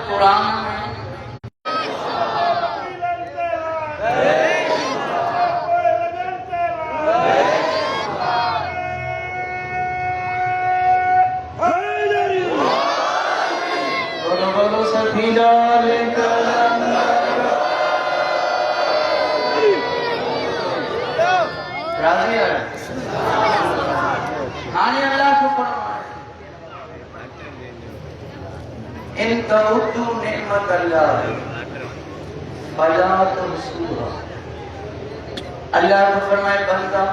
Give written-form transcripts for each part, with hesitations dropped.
कुरान में बोलो बोलो सखी डाले राजी है हानि अल्लाह को फरमाए इन तउद्दू नेमत अल्लाह फला तुहसूहा अल्लाह को फरमाए बंदा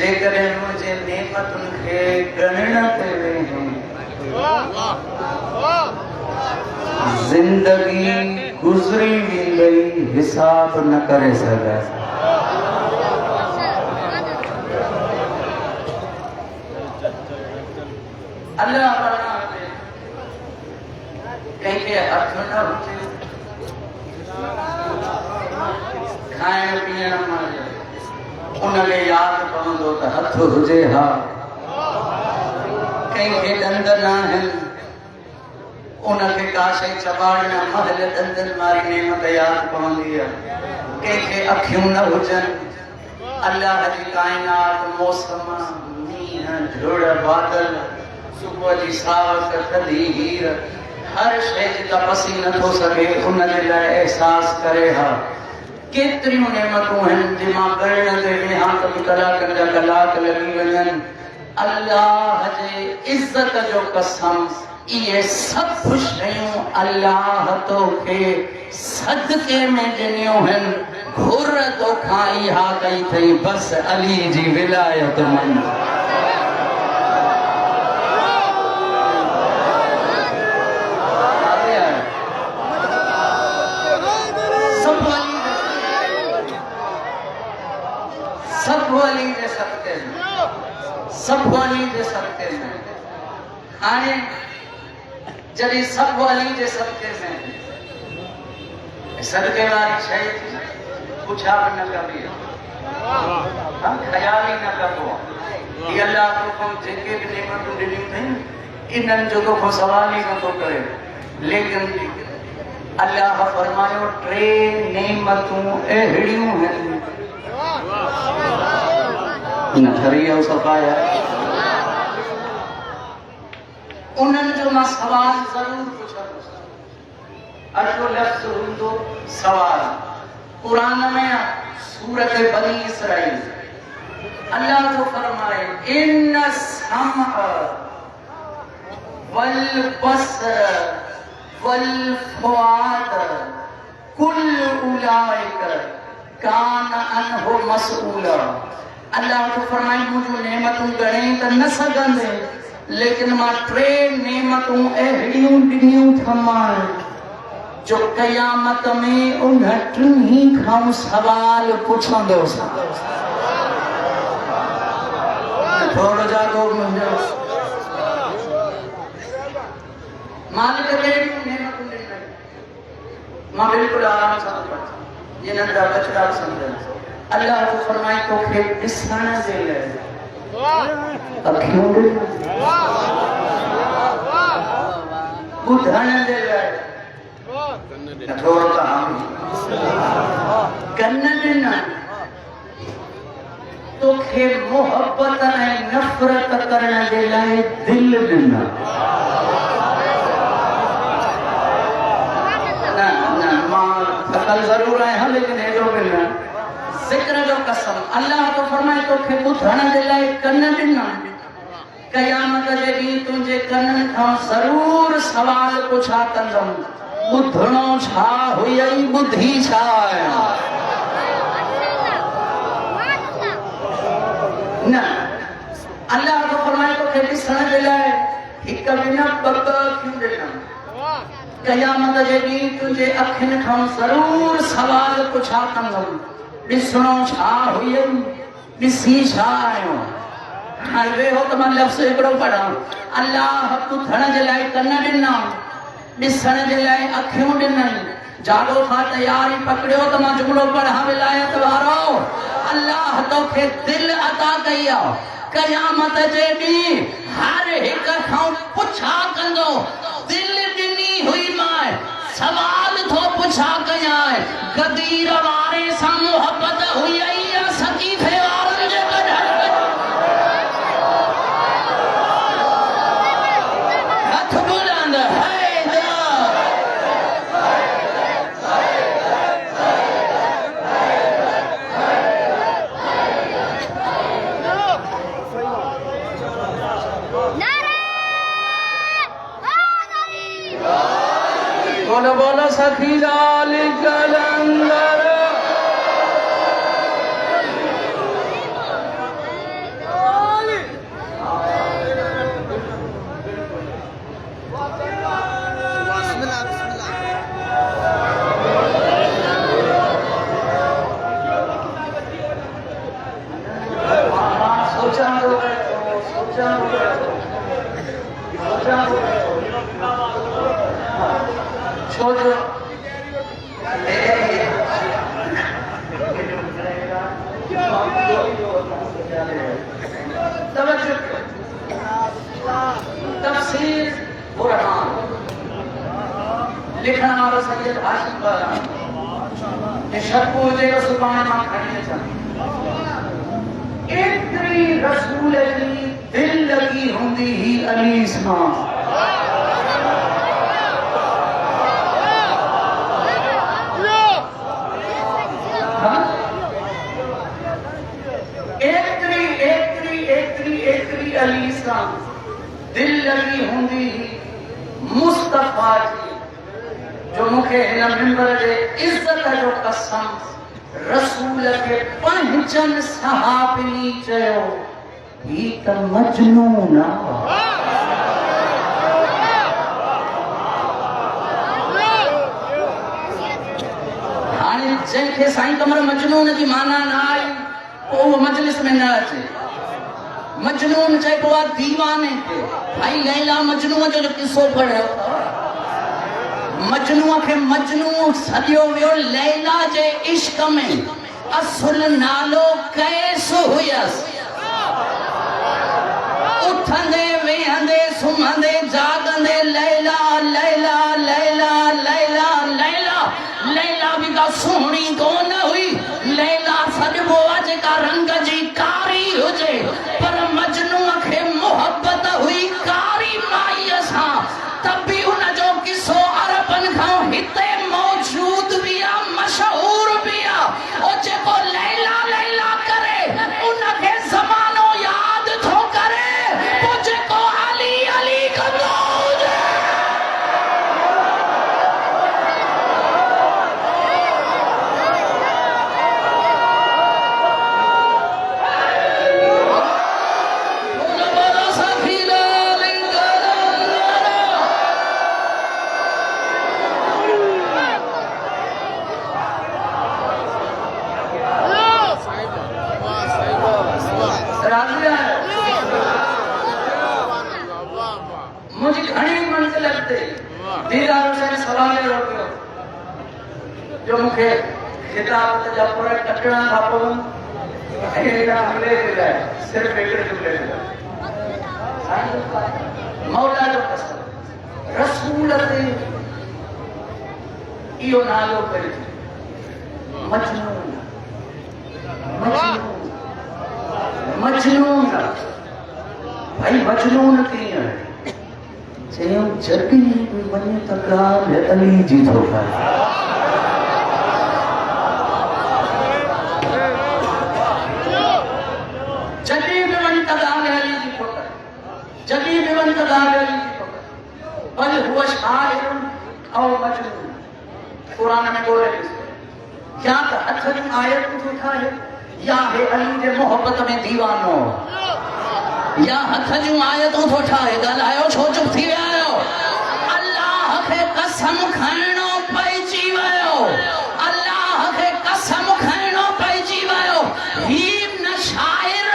जेकर मुझे नेमतुन खे गणना करे हैं जिंदगी गुजरी भी गई हिसाब न करे सके अल्लाह फरमाते कहीं अर्थ न होते खाइण पीअण में उनखे यादि पवंदो त हथ हुजे हा कंहिंखे ॾंद न आहिनि उनखे का शइ चबाइण महल ॾंदनि वारी नेमत यादि पवंदी आहे कंहिंखे अखियूं न हुजनि अल्लाह जी काइनात मौसम मींहं झुड़ बादल सुबुह जी सावक थधी हीर हर शइ जी तपसी नथो सघे उनजे लाइ एहसास करे हा केतिरियूं नेमतूं आहिनि जे मां ॻणण ते वेहां त बि कलाकनि जा कलाक लॻी वञनि अल्लाह जे इज़त जो कसम इहे सभु शयूं अल्लाह तोखे सदके में ॾिनियूं आहिनि घुर तोखां इहा कई अथई बसि अली जी विलायत मन सब अली जे सदके में हाणे जॾहिं सब अली जे सदके में सदके वारी शइ पुछा बि न कबी ख़याल ई न कबो हीअ अल्लाह तोखां जेके बि नेमतूं ॾिनियूं अथई इन्हनि जो तोखां सवाल ई नथो करे लेकिन अल्लाह फरमायो टे नेमतूं अहिड़ियूं आहिनि न ठरिया सफ़ाया उन्हनि जो मां सवाल ज़रूर पुछंदुसि अठो लफ़्ज़ हूंदो सवाल कुरान में सूरत बनी इसराइल अल्लाह जो फरमाए इन समअ वल बसर वल फुआद कुल उलाइक कान अनहु मसऊला अल्लाह को फरमाई मुझे नेमतूं गणे त न सघंदे लेकिन मां टे नेमतूं अहिड़ियूं ॾिनियूं थमां जो क़यामत में उन टिन्ही खां सवाल पुछंदुसि थोरो जागो मुंहिंजो मालिक कहिड़ियूं नेमतूं ॾिनई मां बिल्कुलु आराम सां जिन्हनि जा बचड़ा सम्झनि अल्लाह को फरमाए तोखे ॾिसण जे लाइ अखियूं ॿुधण जे लाइ थोरो त कन ॾिना तोखे मोहबत ऐं नफ़रत करण जे लाइ दिल ॾिना न मां थकल ज़रूर आहियां लेकिन हेॾो बि न ज़िक्र जो कसम अल्लाह तो फरमाए तोखे ॿुधण जे लाइ कन ॾिना क़यामत जे ॾींहुं तुंहिंजे कननि खां ज़रूर सवाल पुछा कंदुमि ॿुधणो छा हुयई ॿुधी छा आहियां न अल्लाह तो फरमाए तोखे ॾिसण जे लाइ हिकु बि न ॿ अखियूं ॾिना क़यामत जे ॾींहुं तुंहिंजे अखियुनि खां ज़रूर सवाल पुछा कंदुमि ॾिसणो छा हुयई ॾिसी छा आहियो हाणे वेहो त मां लफ़्ज़ हिकिड़ो पढ़ां अल्लाह ॿुधण जे लाइ कन ॾिना ॾिसण जे लाइ अखियूं ॾिनई जाॻो खां तयारी पकड़ियो त मां जुमिलो पढ़ां विलायत वारो अल्लाह तोखे दिलि अता कई आहे क़यामत जे ॾींहुं हर हिक खां पुछा कंदो दिलि ॾिनी हुई सवाल थो पुछा कया गदीर वारे सां मोहब्बत हुई या सकीफ़े वारनि जे कढण हथ बुलंद बोलो बोलो सखी लाल कलंदर छोड़ो तफसीर बुरहान लिखण वारो सैयद हाशिम बहरान ये शर्पू जेको सुभाणे मां खणी अचां एतिरी रसूल जी दिल लगी हूंदी ही अली सां अली सां दिल लगी हूंदी मुस्तफा जी जो मूंखे हिन मिंबर जे इज्जत जो कसम रसूल के पंजन सहाबी चयो ही त मजनून हाणे जंहिंखे साईं कमर मजनून जी माना न आई पोइ उहो मजलिस में न अचे मजनून चइबो आहे दीवाने खे भाई लैला मजनू जो किस्सो पढ़ियो मजनू खे मजनू सदियो वियो लैला जे इश्क में असुल नालो कैस हुयसि उठंदे वेहंदे सुम्हंदे जागंदे लैला लैला लैला लैला लैला लैला भी का सुहिणी कोन हुई लैला सॾिबो आहे जेका रंग जी कारी हुजे पर मजनू खे मोहब्बत हुई कारी माईअ सां तभी उन जो किस्सो अरबनि खां हिते मौजूद भी आहे मशहूर भी आहे ओ जेको लैला लैला करे उन खे ज़मानो याद थो करे पोइ जेको अली अली कंदो हुजे मुझे घणी मंजिल अॻिते दीदार हुसैन सवाले रोकियो जो मूंखे किताब जा पूरा कटणा खां पोइ हेॾा मिले जे लाइ सिर्फ़ु हिकिड़े जुमिले जे लाइ मौला जो कसम रसूल ते इहो नालो करे मजनून मजनून मजनून भाई मजनून कीअं चयूं जॾहिं बि वञे त ॻाल्हि अली जी थो करे जॾहिं बि वञे त ॻाल्हि अली जी थो करे जॾहिं बि वञे त ॻाल्हि अली जी थो करे बल हुअ शाइरुन ऐं मजनून क़ुरान में ॻोल्हे ॾिसो या त हथ जूं आयतूं थो ठाहे या हे अली जे मोहब्बत में दीवानो या हथ जूं आयतूं थो ठाहे ॻाल्हायो छो चुप थी विया आहियो अल्लाह खे कसम खाइणो पइजी वियो अल्लाह खे कसम खाइणो पइजी वियो ही न शाइर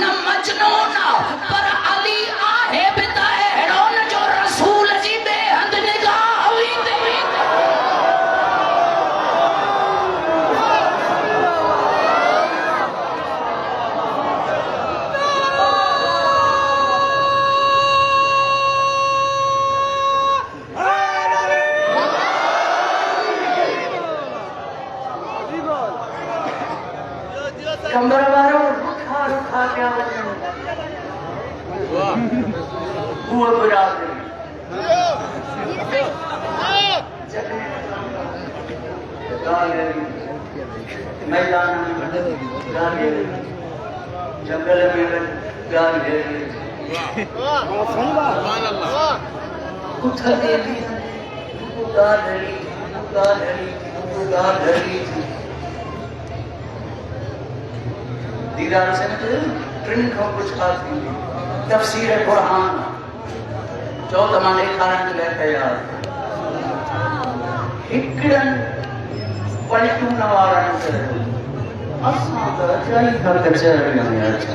न मजनून पर अली आहे बि त अहिड़ो न जो रसूल जी बेहंद निगाह हुई गाली जंगल में गाली उठा दे गाली दीदार से ट्रेन को कुछ खाती तफसीर कुरान जो तमाने कारण लेते यार हिकड़न पलटू नवारन करे असां त अचाई का कचहरी में अच्छा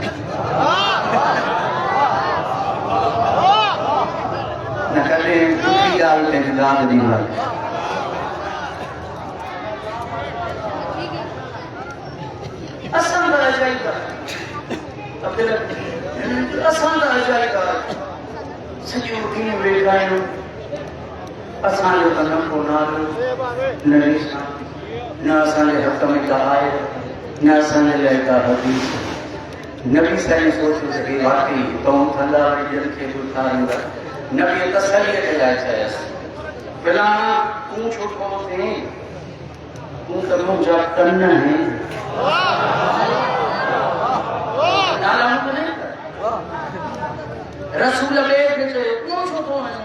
न कले की गाल पे दाद दी मार असां त अचाई का असां त अचाई का सॼो ॾींहुं वेठा आहियूं असांजो त न को नालो न निशान न असांजे हक़ में का आहे न असांजे लाइ का हदीस नबी साईं सोचियो त हे वाकई कौम थला वारी जन खे बि उथारींदा नबी तसलीअ जे लाइ चयसि फलाणा तूं छो थो थिए तूं त मुंहिंजा कन आहीं नाला मूंखे न रसूल ॿिए खे चयो तूं छो थो वञे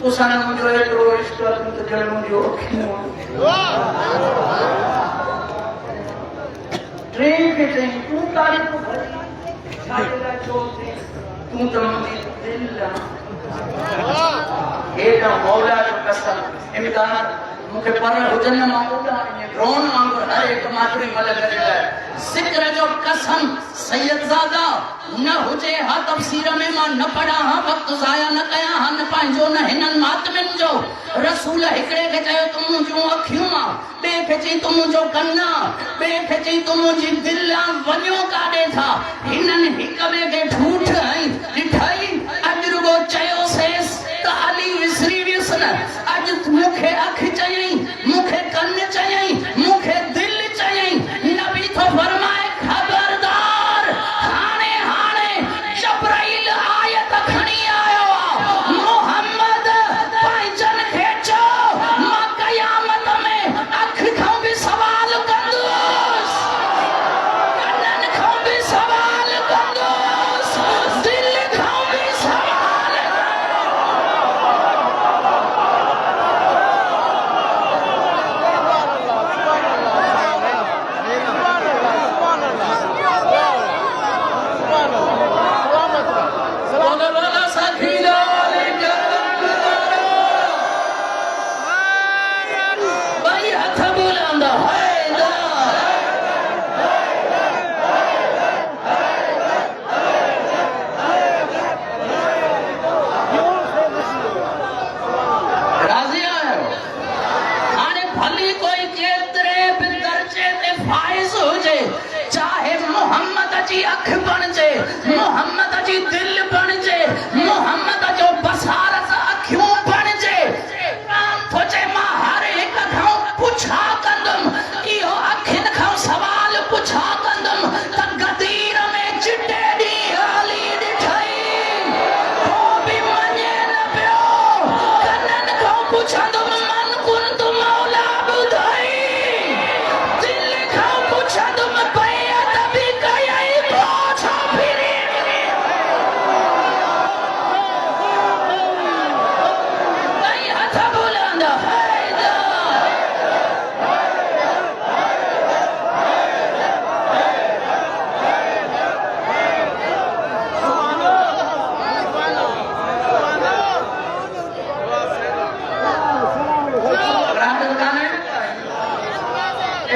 तोसां मुंहिंजो एतिरो इश्क आहे तूं त ॼण मुंहिंजो अखियूं टे खे चई तूं तारीफ़ भरी छाजे लाइ छो थिए तूं त मुंहिंजी दिलि आहे हे त मौला जो कसम इम्तिहान मूंखे पर हुजनि मां उॾामीअ ड्रोन वांगुरु हर हिकु मातरी मल करे लाइ ज़िक्र जो कसम सैयदज़ादा न हुजे हा तफ़सीर में मां न पढ़ा हा वक़्तु ज़ाया न कयां हा न पंहिंजो न हिननि मातमियुनि जो रसूल हिकिड़े खे चयो तूं मुंहिंजूं अखियूं आहे ॿिए खे चई तूं मुंहिंजो कनु आहे ॿिए खे चई तूं मुंहिंजी दिलि आहे वञो काॾे था हिननि हिक ॿिए खे ठूठ ऐं ॾिठई अॼु रुॻो चयोसेसि त अली विसरी वियुसि न अॼु मूंखे अखि चयई मूंखे कनु चयई मूंखे दिलि चयई नबी थो फरमाए खबरदार हाणे हाणे जबराइल आयत खणी आयो आहे मोहम्मद पंहिंजनि खे चओ मां क़यामत में अखि खां बि सवाल कंदुसि कननि खां बि सवाल कंदुसि दिलि खां बि सवाल भाई हथ बुलंद राज़ी आहियो हाणे भली कोई केतिरे बि दर्जे ते फाइज़ हुजे चाहे मोहम्मद जी अखि बणिजे मोहम्मद जी दिलि बणिजे मोहम्मद जो बसारत अखियूं बणिजे राम थो चए मां हर हिक खां पुछा कंदुमि इहो अखियुनि खां सवाल पुछा कंदुमि त गदीर में चिटे ॾींहुं हाली ॾिठई को बि मञे न पियो कननि खां पुछंदुमि मन कुंत मौला ॿुधई दिलि खां पुछंदुमि बैत बि कयई पोइ छो फिरी भई हथ बुलंद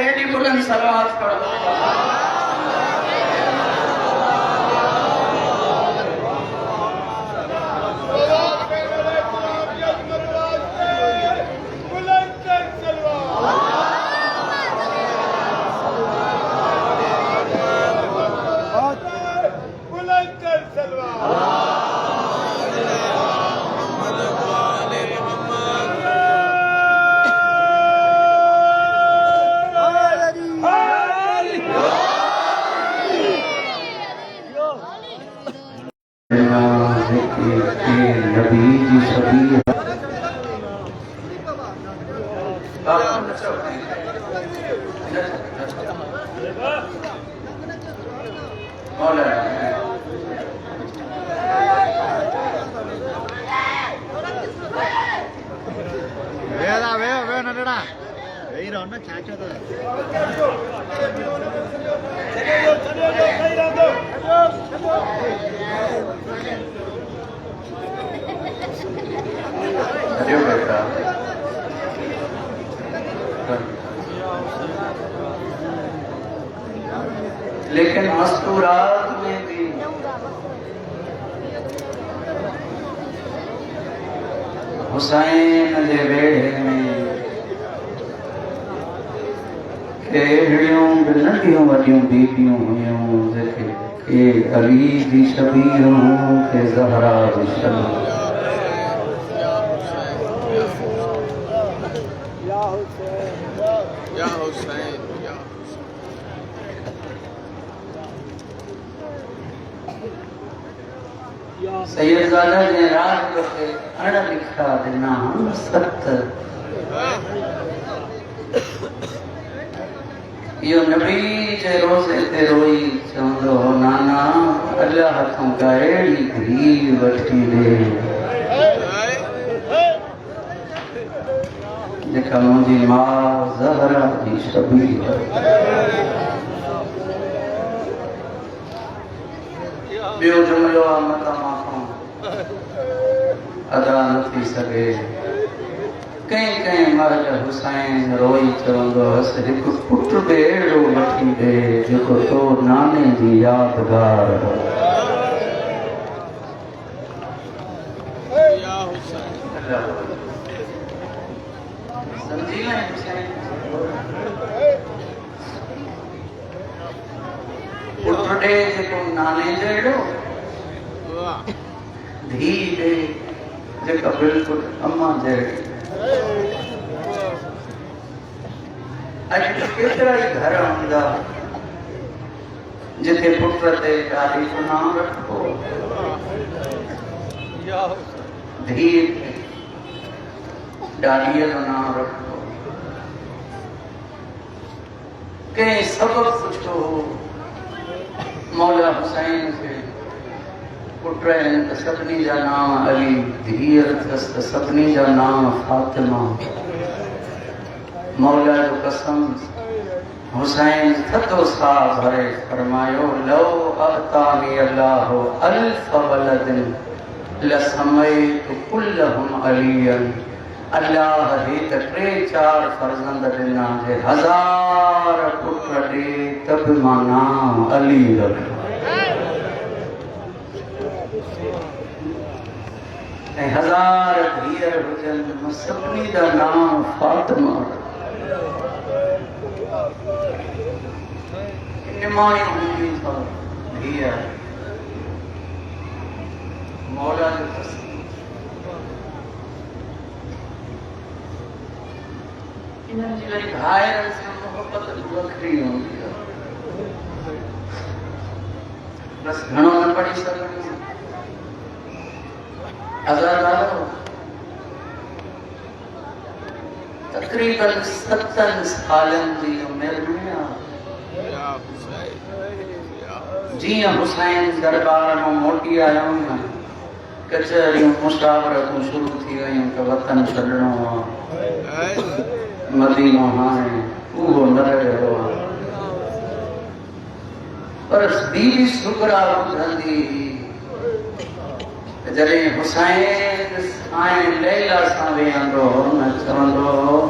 एडी बुलंद सलावत पढ़ो Hallelujah. बड़ा यही रहो ना चाचा तो अरे बेटा लेकिन मस्तूरात में भी हुसैन जे वेड़े में केड़ियों नंढियों वॾियूं बीबियूं हुयूं जेके के अली जी शबीर हूं के ज़हरा जी शबीर सैयदजादा ने रात के अण लिखा दिना हम सत यो नबी जे रोज़े ते रोई चवंदो हो नाना अल्लाह तूं अहिड़ी धीउ वठी ॾे जेका मुंहिंजी माउ ज़हरा जी शबीर ॿियो जुमिलो आहे मथां मां अदा न थी सघे कंहिं कंहिं महिल हुसैन रोई चवंदो हुअसि हिकु पुटु बि अहिड़ो वठी ॾे जेको तो नाने जी यादगार हो सम्झी न पुटु ॾे जेको नाने जहिड़ो धीउ ॾे जेका बिल्कुलु अम्मा जहिड़ी अॼु केतिरा ई घर हूंदा जिथे पुट ते ॾाढी जो नाम रखो धीउ ते ॾाॾीअ जो नाम रखो कंहिं सबबु पुछो हो मौला हुसैन खे पुट आहिनि त सभिनी जा नाम अली धीअ अथसि त सभिनी जा नाम फातिमा मौला जो कसम हुसैन थधो साह भरे फरमायो लो अतानी अल्लाहु अल्फ वलदिन लसमैतु कुल्लहुम अलियन अल्लाह हे त 3-4 फर्ज़ंद ॾिना जे 1000 पुट ॾे त बि मां नाम अली रखा ऐं 1000 धीअर हुजनि मां सभिनी जा नाम फातिमा निमाणी हूंदी अथव धीअ मौला जो कसम इन्हनि जी वरी भाइरनि सां मोहबत वखरी हूंदी आहे बसि घणो न पढ़ी सघंदी आज़ादारो तक़रीबन 7 सालनि जी उमिरि में जीअं हुसैन दरबार मां मोटी आया न कचहरियूं मुशावरतूं शुरू थी वयूं त वतन छॾिणो आहे मदीनो हाणे उहो न रहियो आहे पर बीबी सुगरा ॿुधंदी जॾहिं हुसैन साईं लैला सां वेहंदो न चवंदो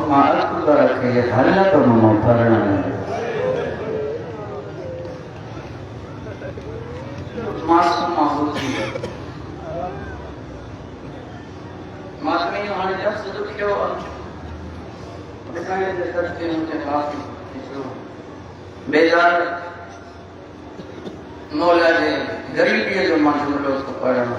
मां अकबर खे हलंदुमि भरण मासूमा होती मासूमी हाणे लफ़्ज़ दुखियो दिखाने दे सकते मुझे काफी बेजार मौला जे गरीबीअ जो मां जुमिलो थो पढ़ां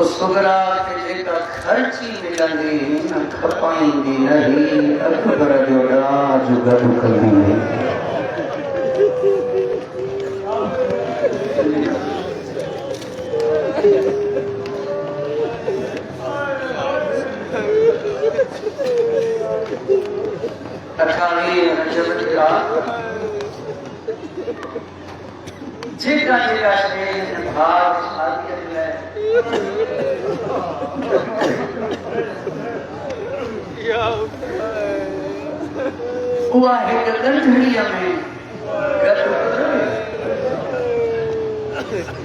उस सुगरा खे जेका ख़र्ची मिलंदी न खपाईंदी रही अकबर जो राज गॾु कंदी हुई जेका जेका शइ भाग शादीअ लाइ उहा हिक गंढड़ीअ में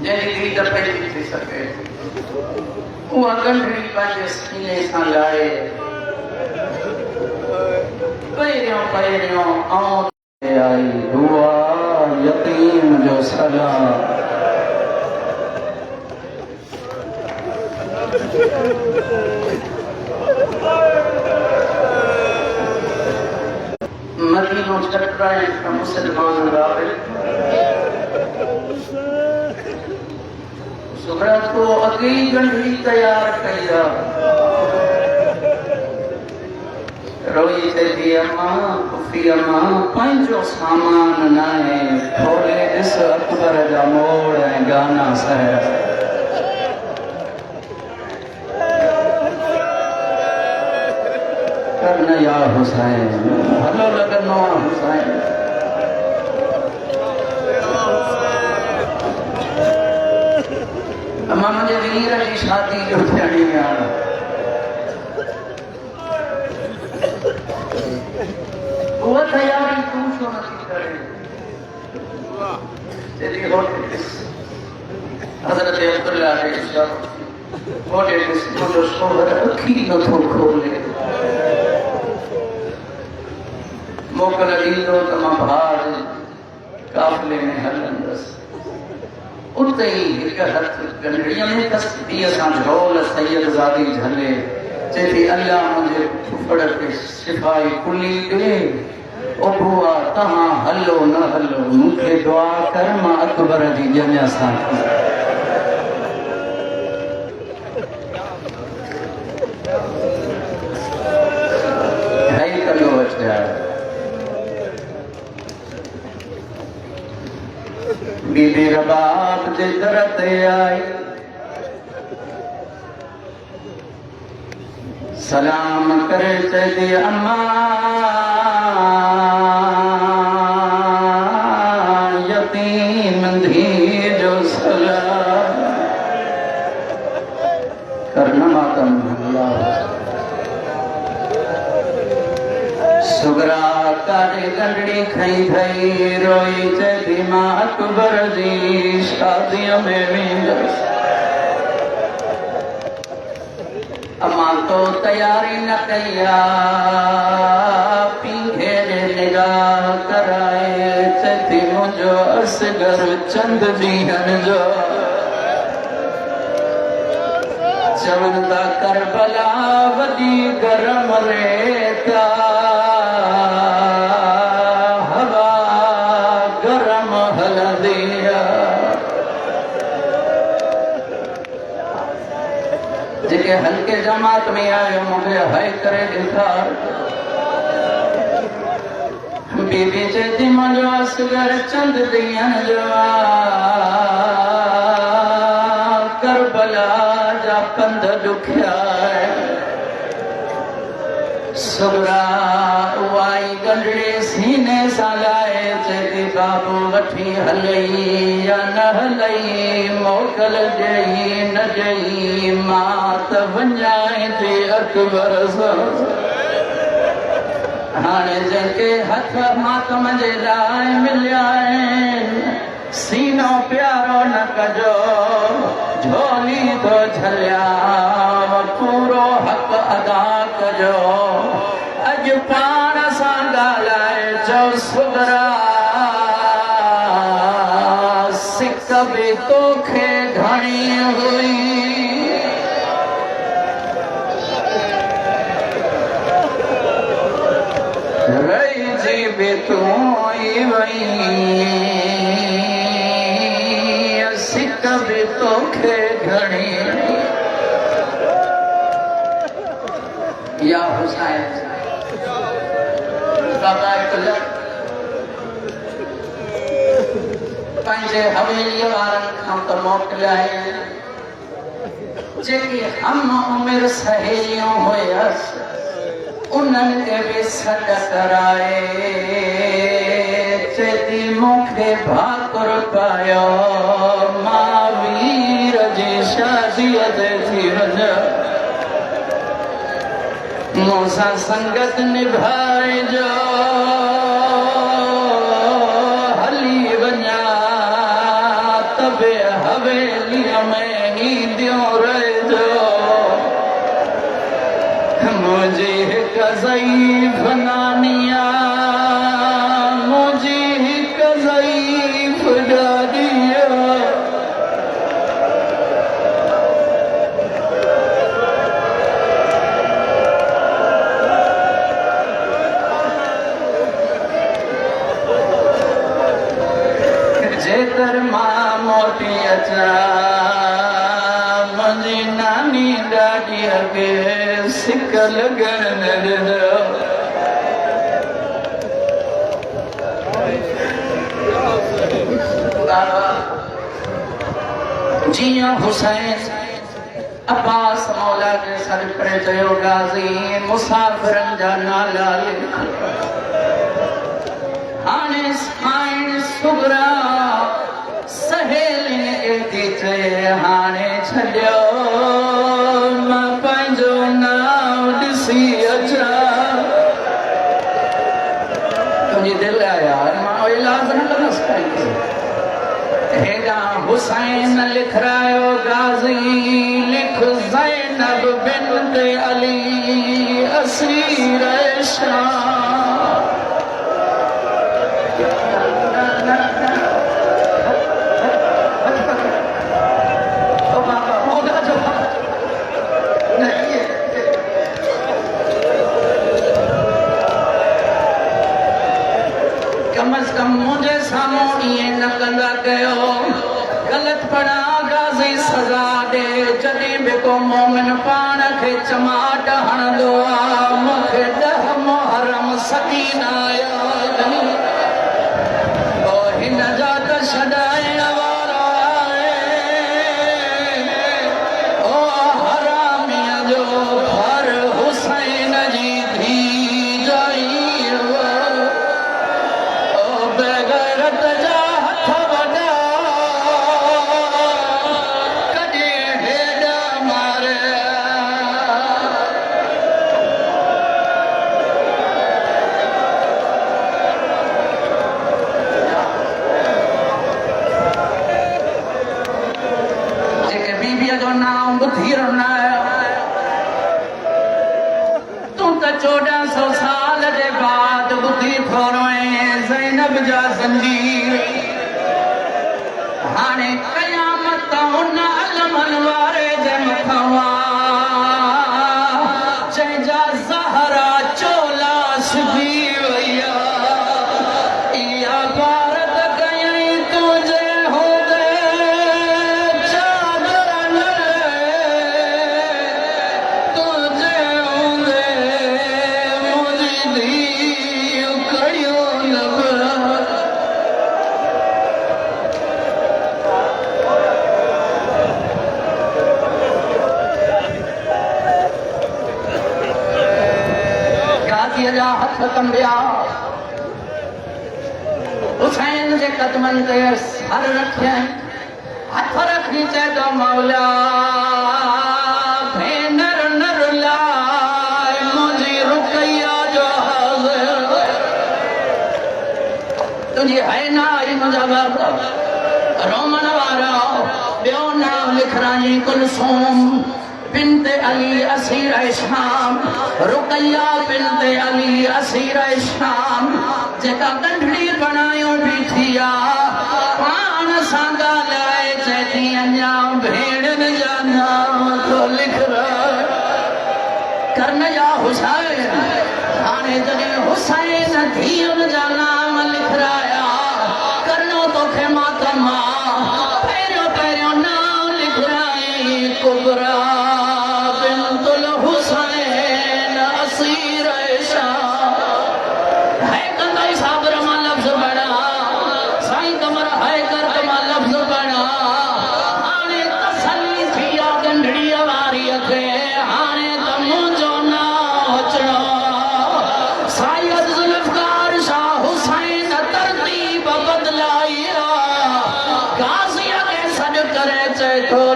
जंहिंजी रीत पंहिंजी थी सघे उहा गंढड़ी पंहिंजे सीने सां लाहे पहिरियों आई दुआ यतीम जो सलाम मदीनो छटराए का मुसलमान राबिल सुहरत को अगली गंढड़ी तैयार कया रोई थी अम्मा कुफी अम्मा पंहिंजो सामान न आहे खोले ॾिस अकबर जा मोड़ ऐं गाना सहर करन या हुसैन भलो लॻंदो आहे हुसैन अम्मा मुंहिंजे वीर जी शादी जो थियणी आहे वो तैयारी तू छो नथी करे तेरी होटे हज़रत अब्दुल्ला ने होटे मुंहिंजो सोहर अखी नथो खोले मोकल ॾींदो त मां भाउ काफ़िले में हलंदसि उते ई हिकु हथ गंढड़ीअ में अथसि ॿीअ सां झोल सैयदज़ादी झले चए थी अल्लाह मुंहिंजे फुफड़ खे शिफ़ाई कुली ॾे ओ बुआ तव्हां हलो न हलो मूंखे दुआ कर मां अकबर जी ॼञ सां ढाई कलो अचिया बीबी रबाब जे दर ते आई सलाम करे चई अम्मा यतीम धी जो सलाम करना मातम सुगरा कारे गंढड़ी खई खई रोई चई मां अकबर जी शादीअ में वेंदसि अम्मा तो तैयारी न कया पीघे ने निगाह कराए चती मुंहिंजो असगर चंद ॾींहंनि जो चवनि था करबला वॾी गरम रेता हवा गरम हलंदी जेके हल्के जमात में आयो मूंखे हाय करे ॾेखार बीबी चई मुंहिंजो असगर चंद ॾींहंनि जो करबला जा पंध ॾुखिया सुगरा उहाई गंढड़ी सीने सां लाहे चई बाबू वठी हलई या न हलई मोकल ॾेई न ॾेई मां त वञाए थी अकबर सां हाणे जंहिंखे हथ मातम जे लाइ मिलिया आहिनि सीनो प्यारो न कजो झोली थो झलिया पूरो हक़ अदा कजो अॼु पाण सां ॻाल्हाए चओ सुगरा सिक बि तोखे घणी हुई रहिजी बि तूं ई वई सिक बि तोखे घणी या हुसैन बाबा पंहिंजे हवेलीअ वारनि खां त मोकिलिया जेकी हम उमिरि सहेलियूं हुयसि उन्हनि खे बि सॾ कराए चई मूंखे भाकुर पायो मां वीर जी शादीअ ते थी वञा मूंसां संगत निभाइजो मुझे ज़ईफ़ नानिया मुझे ज़ईफ़ दादिया जेकर मां मोटी अचा मुझी नानी ॾाढी अॻे सिक लॻण न ॾिनो जियां हुसैन अब्बास मौला जे सर परे चयो गाज़ी मुसाफ़िरनि जा नाला लिख हाणे साईं सुगरा सहेलियुनि खे थी चए हाणे छॾियो मां पंहिंजो नाम ॾिसी अचां तुंहिंजी दिलि आहे यार मां इलाज न कंदसि कंहिंखे हेॾा हुसैन लिखरायो गाज़ी लिख ज़ैनब बिन्त अली असीर शाम कम अज कम मुझे साम्हूं ईअं न कंदा कयो ग़लत पढ़ा गाज़ी सज़ा ॾे जॾहिं बि को मोमिन पाण खे चमाट हणंदो आहे मूंखे 10 मुहर्रम सकीना हिन जा त छॾाइण वारा ओ हरामीअ जो घर हुसैन जी धी जाई बेगैरत जा हथ वॾा कॾहिं हेॾा मारे जेके बीबीअ जो नाम ॿुधी रहंदा तूं त 1400 साल जे बाद ॿुधी थो ज़ैनब जा ज़ंजीर हाणे क़यामत हुन अलमन वारे जे मथां जंहिंजा ज़हरा चोला सिबी वई इहा भारत कयई तुंहिंजे हूंदे चादर न तुंहिंजे हूंदे मुंहिंजी धीउ कड़ियो न जा हथ कंबिया हुसैन जे कदमनि ते सर रखियनि हथ रखी चए थो मौला भेनर न रुलाए मुंहिंजी रुकैया जो तुंहिंजी है ना आई मुंहिंजा बाप रोमन वारा ॿियो नाम लिखराई कुलसूम बिन्त अली असीर शाम रुकैया बिन्त अली असीर शाम जेका गंढड़ी बणायो बीठी पाण सां ॻाल्हाए चए थी अञा भेणनि जा नाम थो लिखराए करण जा हुसैन हाणे जॾहिं हुसैन धीअनि जा नाम लिखराया करणो तोखे मातम पहिरियों पहिरियों नाम लिखराई कुबरा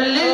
लिख